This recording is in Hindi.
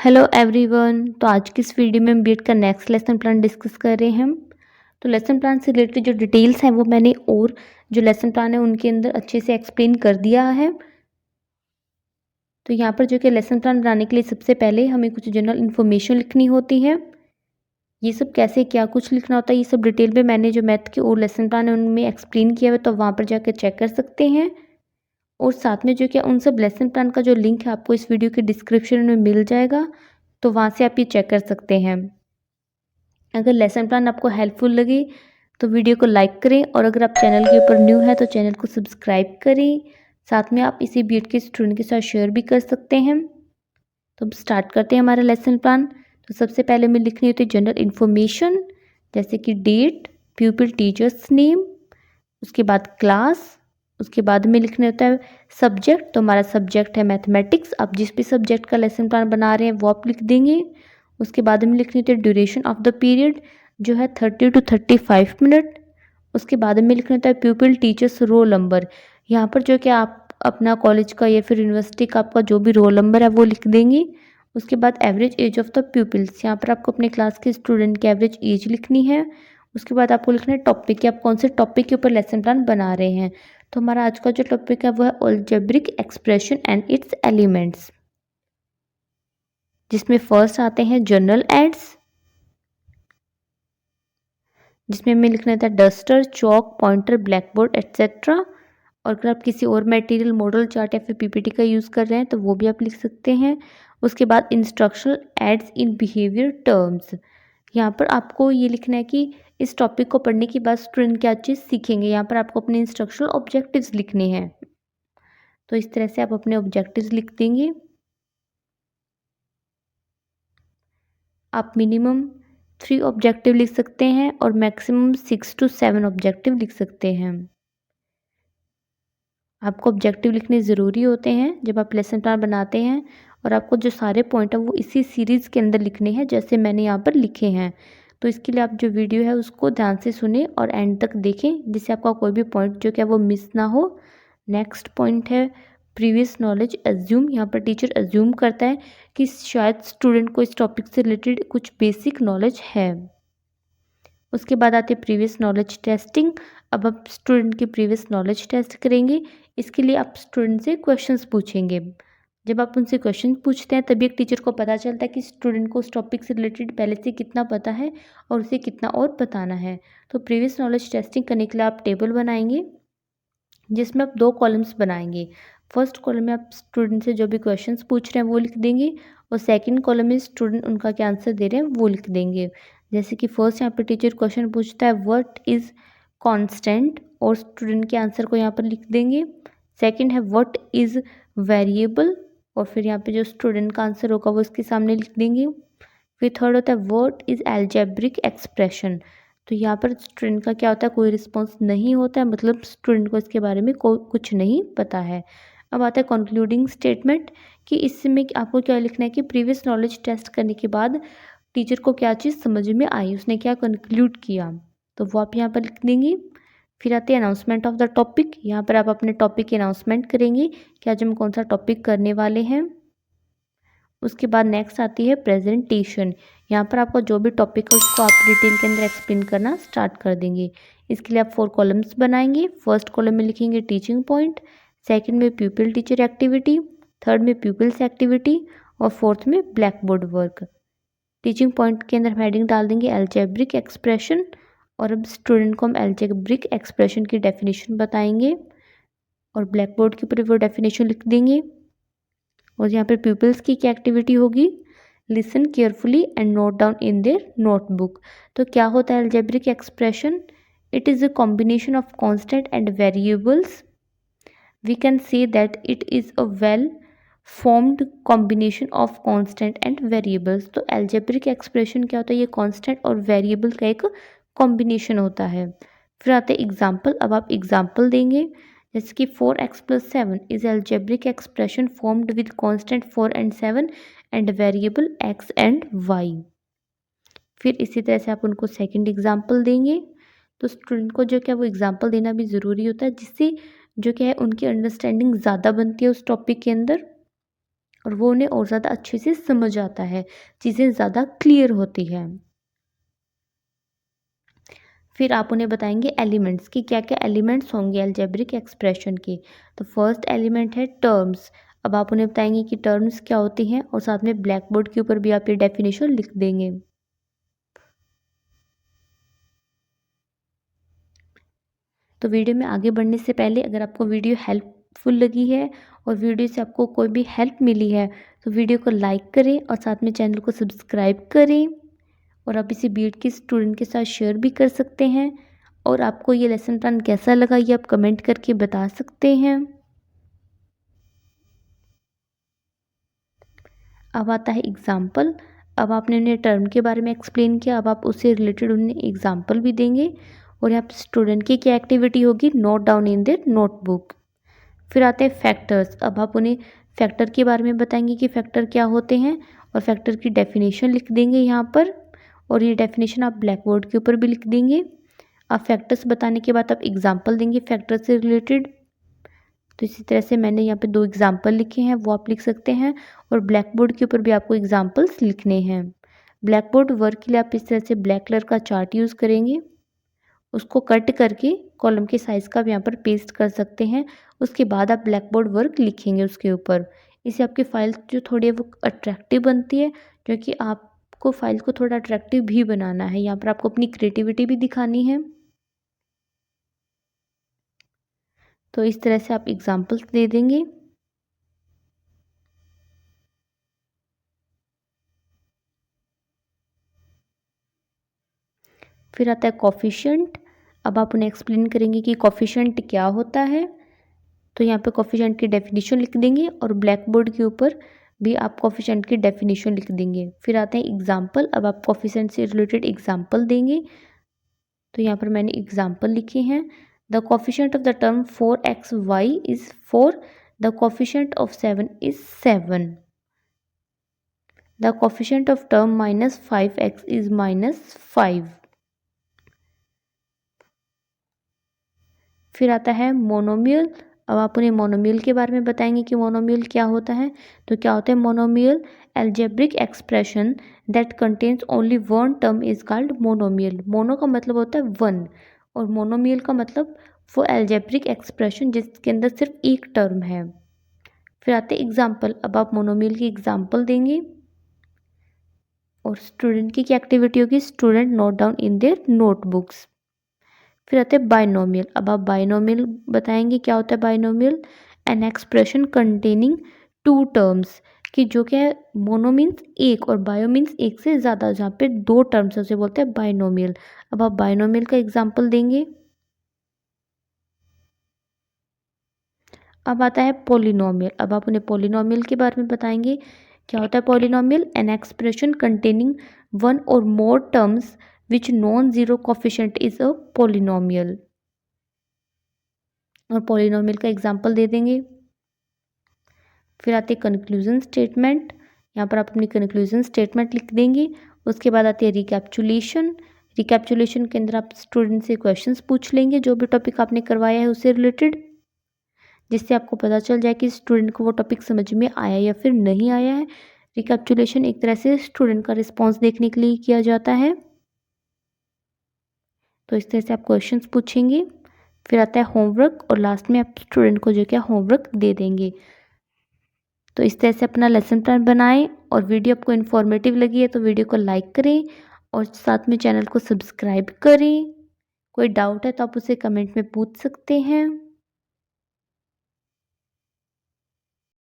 Hello everyone. तो आज की इस वीडियो में हम बीएड का नेक्स्ट लेसन प्लान डिस्कस कर रहे हैं। तो लेसन प्लान से रिलेटेड जो डिटेल्स हैं वो मैंने और जो लेसन प्लान है उनके अंदर अच्छे से एक्सप्लेन कर दिया है। तो यहाँ पर जो कि लेसन प्लान बनाने के लिए सबसे पहले हमें कुछ जनरल इन्फॉर्मेशन लिखनी होती है। ये सब कैसे क्या कुछ लिखना होता है ये सब डिटेल में मैंने जो मैथ के और लेसन प्लान है उनमें एक्सप्लेन किया हुआ, तो वहाँ पर जाकर चेक कर सकते हैं। और साथ में जो क्या उन सब लेसन प्लान का जो लिंक है आपको इस वीडियो के डिस्क्रिप्शन में मिल जाएगा, तो वहाँ से आप ये चेक कर सकते हैं। अगर लेसन प्लान आपको हेल्पफुल लगे तो वीडियो को लाइक करें, और अगर आप चैनल के ऊपर न्यू है तो चैनल को सब्सक्राइब करें। साथ में आप इसे बीएड के स्टूडेंट के साथ शेयर भी कर सकते हैं। तो हम स्टार्ट करते हैं हमारा लेसन प्लान। तो सबसे पहले हमें लिखनी होती है जनरल इन्फॉर्मेशन, जैसे कि डेट, प्यूपिल टीचर्स नेम, उसके बाद क्लास, उसके बाद में लिखना होता है सब्जेक्ट। तो हमारा सब्जेक्ट है मैथमेटिक्स। आप जिस भी सब्जेक्ट का लेसन प्लान बना रहे हैं वो आप लिख देंगे। उसके बाद में लिखनी होती है ड्यूरेशन ऑफ द पीरियड, जो है 30 to 35 मिनट। उसके बाद में लिखना होता है प्यूपिल टीचर्स रोल नंबर। यहाँ पर जो कि आप अपना कॉलेज का या फिर यूनिवर्सिटी का आपका जो भी रोल नंबर है वो लिख देंगे। उसके बाद average age of the pupils, यहाँ पर आपको अपने क्लास के स्टूडेंट की एवरेज एज लिखनी है। उसके बाद आपको लिखना है टॉपिक कि आप कौन से टॉपिक के ऊपर लेसन प्लान बना रहे हैं। तो हमारा आज का जो टॉपिक है वो है algebraic expression and it's elements, जिसमें फर्स्ट आते हैं जनरल एड्स, जिसमें हमें लिखना था duster, chalk, pointer, black board etcetera. और अगर आप किसी और मटेरियल, मॉडल चार्ट या फिर पीपीटी का यूज़ कर रहे हैं तो वो भी आप लिख सकते हैं। उसके बाद instructional aids in behaviour terms, यहाँ पर आपको ये लिखना है कि इस टॉपिक को पढ़ने के बाद स्टूडेंट क्या चीज़ सीखेंगे। यहाँ पर आपको अपने इंस्ट्रक्शनल ऑब्जेक्टिव्स लिखने हैं। तो इस तरह से आप अपने ऑब्जेक्टिव्स लिख देंगे। आप मिनिमम 3 ऑब्जेक्टिव लिख सकते हैं और मैक्सिमम 6 to 7 ऑब्जेक्टिव लिख सकते हैं। आपको ऑब्जेक्टिव लिखने ज़रूरी होते हैं जब आप लेसन प्लान बनाते हैं, और आपको जो सारे पॉइंट हैं वो इसी सीरीज़ के अंदर लिखने हैं जैसे मैंने यहाँ पर लिखे हैं। तो इसके लिए आप जो वीडियो है उसको ध्यान से सुने और एंड तक देखें, जिससे आपका कोई भी पॉइंट जो क्या वो मिस ना हो। नेक्स्ट पॉइंट है प्रीवियस नॉलेज एज्यूम। यहाँ पर टीचर एज्यूम करता है कि शायद स्टूडेंट को इस टॉपिक से रिलेटेड कुछ बेसिक नॉलेज है। उसके बाद आती है प्रीवियस नॉलेज टेस्टिंग। अब आप स्टूडेंट की प्रीवियस नॉलेज टेस्ट करेंगे। इसके लिए आप स्टूडेंट से क्वेश्चंस पूछेंगे। जब आप उनसे क्वेश्चन पूछते हैं तभी एक टीचर को पता चलता है कि स्टूडेंट को उस टॉपिक से रिलेटेड पहले से कितना पता है और उसे कितना और बताना है। तो प्रीवियस नॉलेज टेस्टिंग करने के लिए आप टेबल बनाएंगे, जिसमें आप 2 कॉलम्स बनाएंगे। फर्स्ट कॉलम में आप स्टूडेंट से जो भी क्वेश्चंस पूछ रहे हैं वो लिख देंगे, और सेकंड कॉलम में स्टूडेंट उनका क्या आंसर दे रहे हैं वो लिख देंगे। जैसे कि फर्स्ट यहाँ पर टीचर क्वेश्चन पूछता है व्हाट इज़ कांस्टेंट, और स्टूडेंट के आंसर को यहाँ पर लिख देंगे। सेकंड है व्हाट इज़ वेरिएबल, और फिर यहाँ पे जो स्टूडेंट का आंसर होगा वो इसके सामने लिख देंगे। फिर थर्ड होता है व्हाट इज़ अलजेब्रिक एक्सप्रेशन। तो यहाँ पर स्टूडेंट का क्या होता है, कोई रिस्पॉन्स नहीं होता है, मतलब स्टूडेंट को इसके बारे में कुछ नहीं पता है। अब आता है कंक्लूडिंग स्टेटमेंट, कि इसमें आपको क्या लिखना है कि प्रीवियस नॉलेज टेस्ट करने के बाद टीचर को क्या चीज़ समझ में आई, उसने क्या कंक्लूड किया, तो वो आप यहाँ पर लिख देंगे। फिर आती है अनाउंसमेंट ऑफ द टॉपिक। यहाँ पर आप अपने टॉपिक की अनाउंसमेंट करेंगे कि आज हम कौन सा टॉपिक करने वाले हैं। उसके बाद नेक्स्ट आती है प्रेजेंटेशन। यहाँ पर आपका जो भी टॉपिक है उसको आप डिटेल के अंदर एक्सप्लेन करना स्टार्ट कर देंगे। इसके लिए आप 4 कॉलम्स बनाएंगे। फर्स्ट कॉलम में लिखेंगे टीचिंग पॉइंट, सेकंड में प्यूपिल टीचर एक्टिविटी, थर्ड में प्यूपिल्स एक्टिविटी, और फोर्थ में black board work. Teaching point के अंदर हेडिंग डाल देंगे अलजेब्रिक एक्सप्रेशन, और अब स्टूडेंट को हम अलजेब्रिक एक्सप्रेशन की डेफिनेशन बताएंगे, और ब्लैक बोर्ड के ऊपर वो डेफिनेशन लिख देंगे। और यहाँ पर पीपल्स की क्या एक्टिविटी होगी, listen carefully and note down in their notebook. तो क्या होता है algebraic expression, it is a combination of constant and variables. We can say that it is a well formed combination of constant and variables. तो अलजेब्रिक एक्सप्रेशन क्या होता है, ये कांस्टेंट और वेरिएबल का एक कॉम्बिनेशन होता है। फिर आते हैं एग्जाम्पल। अब आप एग्जाम्पल देंगे, जैसे कि 4x+7 is algebraic expression formed with constant 4 and 7 and variable x and y। फिर इसी तरह से आप उनको सेकंड एग्जाम्पल देंगे। तो स्टूडेंट को जो क्या वो एग्जाम्पल देना भी ज़रूरी होता है, जिससे जो क्या है उनकी अंडरस्टैंडिंग ज़्यादा बनती है उस टॉपिक के अंदर। और वो उन्हें और ज़्यादा अच्छे से समझ आता है, चीज़ें ज़्यादा क्लियर होती हैं। फिर आप उन्हें बताएंगे एलिमेंट्स कि क्या क्या एलिमेंट्स होंगे अलजेब्रिक एक्सप्रेशन के। तो फर्स्ट एलिमेंट है टर्म्स। अब आप उन्हें बताएंगे कि टर्म्स क्या होती हैं और साथ में ब्लैक बोर्ड के ऊपर भी आप ये डेफिनेशन लिख देंगे। तो वीडियो में आगे बढ़ने से पहले अगर आपको वीडियो हेल्पफुल लगी है और वीडियो से आपको कोई भी हेल्प मिली है तो वीडियो को लाइक करें और साथ में चैनल को सब्सक्राइब करें। और आप इसे बीएड के स्टूडेंट के साथ शेयर भी कर सकते हैं। और आपको ये लेसन प्लान कैसा लगा ये आप कमेंट करके बता सकते हैं। अब आता है एग्ज़ाम्पल। अब आपने उन्हें टर्म के बारे में एक्सप्लेन किया, अब आप उससे रिलेटेड उन्हें एग्ज़ाम्पल भी देंगे। और यहाँ पर स्टूडेंट की क्या एक्टिविटी होगी, note down in their notebook. फिर आते हैं फैक्टर्स। अब आप उन्हें फैक्टर के बारे में बताएंगे कि फैक्टर क्या होते हैं और फैक्टर की डेफिनेशन लिख देंगे यहाँ पर। और ये डेफिनेशन आप ब्लैक बोर्ड के ऊपर भी लिख देंगे। आप फैक्टर्स बताने के बाद आप एग्जाम्पल देंगे फैक्टर से रिलेटेड। तो इसी तरह से मैंने यहाँ पे 2 एग्जाम्पल लिखे हैं, वो आप लिख सकते हैं। और ब्लैक बोर्ड के ऊपर भी आपको एग्जाम्पल्स लिखने हैं। ब्लैक बोर्ड वर्क के लिए आप इस तरह से ब्लैक कलर का चार्ट यूज़ करेंगे। उसको कट करके कॉलम के साइज़ का आप यहाँ पर पेस्ट कर सकते हैं। उसके बाद आप ब्लैक बोर्ड वर्क लिखेंगे उसके ऊपर। इससे आपकी फ़ाइल जो थोड़ी है वो अट्रैक्टिव बनती है, क्योंकि आपको फ़ाइल को थोड़ा अट्रैक्टिव भी बनाना है। यहाँ पर आपको अपनी क्रिएटिविटी भी दिखानी है। तो इस तरह से आप एग्जाम्पल्स दे देंगे। फिर आता है कोफिशिएंट। अब आप उन्हें एक्सप्लेन करेंगे कि कोफिशिएंट क्या होता है। तो यहाँ पे कोफिशिएंट की डेफिनेशन लिख देंगे और ब्लैक बोर्ड के ऊपर भी आप कोफिशिएंट की डेफिनेशन लिख देंगे। फिर आते हैं एग्जाम्पल। अब आप कोफिशिएंट से रिलेटेड एग्जाम्पल देंगे। तो यहाँ पर मैंने एग्जाम्पल लिखे हैं। The coefficient of the term 4xy is 4। The coefficient of 7 is 7। The coefficient of term -5x is -5। फिर आता है मोनोमियल। अब आप उन्हें मोनोमियल के बारे में बताएंगे कि मोनोमियल क्या होता है। तो क्या होता है monomial, algebraic expression that contains only one term is called monomial. Mono का मतलब होता है वन और मोनोमियल का मतलब वो एल्जेब्रिक एक्सप्रेशन जिसके अंदर सिर्फ एक टर्म है। फिर आते हैं एग्जाम्पल। अब आप मोनोमियल की एग्जाम्पल देंगे और स्टूडेंट की क्या एक्टिविटी होगी, student note down in there notebooks. फिर आते हैं बाइनोमियल। अब आप बाइनोमियल बताएंगे क्या होता है binomial, an expression containing 2 terms. कि जो क्या है, मोनो मीन्स एक और बायो मीन्स एक से ज़्यादा, जहाँ पे 2 टर्म्स उसे बोलते हैं बाइनोमियल। अब आप बाइनोमियल का एग्जाम्पल देंगे। अब आता है पोलिनोमियल। अब आप उन्हें पोलिनोमियल के बारे में बताएंगे क्या होता है पोलिनोमियल, एन एक्सप्रेशन कंटेनिंग 1 और मोर terms which non zero coefficient is a polynomial. और पोलिनोमियल का एग्जाम्पल दे देंगे। फिर आती है कंक्लूजन स्टेटमेंट। यहाँ पर आप अपनी कंक्लूजन स्टेटमेंट लिख देंगे। उसके बाद आती है रिकैप्चुलेशन। रिकैप्चुलेशन के अंदर आप स्टूडेंट से क्वेश्चंस पूछ लेंगे जो भी टॉपिक आपने करवाया है उससे रिलेटेड, जिससे आपको पता चल जाए कि स्टूडेंट को वो टॉपिक समझ में आया या फिर नहीं आया है। रिकैप्चुलेशन एक तरह से स्टूडेंट का रिस्पॉन्स देखने के लिए किया जाता है। तो इस तरह से आप क्वेश्चंस पूछेंगे। फिर आता है होमवर्क और लास्ट में आप स्टूडेंट को जो क्या होमवर्क दे देंगे। तो इस तरह से अपना लेसन प्लान बनाएं। और वीडियो आपको इन्फॉर्मेटिव लगी है तो वीडियो को लाइक करें और साथ में चैनल को सब्सक्राइब करें। कोई डाउट है तो आप उसे कमेंट में पूछ सकते हैं।